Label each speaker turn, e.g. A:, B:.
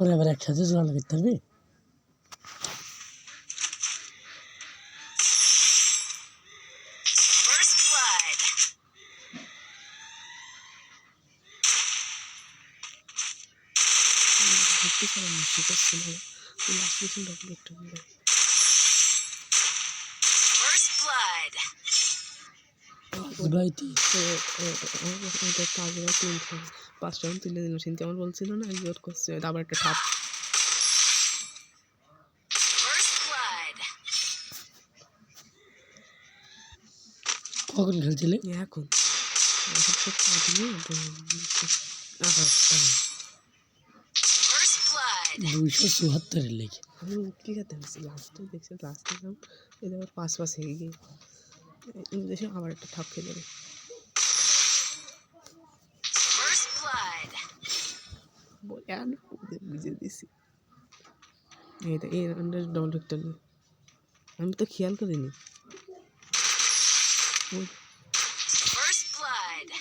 A: ওরে আবার একসাথে জোগাড় করতে পারবি?
B: পাঁচ রাউন্ড তুলে দিল, সেদিন কেমন বলছিল না জোর করছে, আবার একটা ঠাপ।
A: কখন খেলছিলি?
B: এখন
A: 274 লেগে
B: আমি উঠকে খেতে হয়েছি লাস্টে, দেখছি লাস্টে রাউন্ড এদের আবার 5-5 হয়ে গিয়ে দেশে আবার একটা ঠাপ খেয়ে দেবে। বুঝে দিছি এইটা এই রাউন্ডের ডবল ভিক্টর, আমি তো খেয়াল করিনি।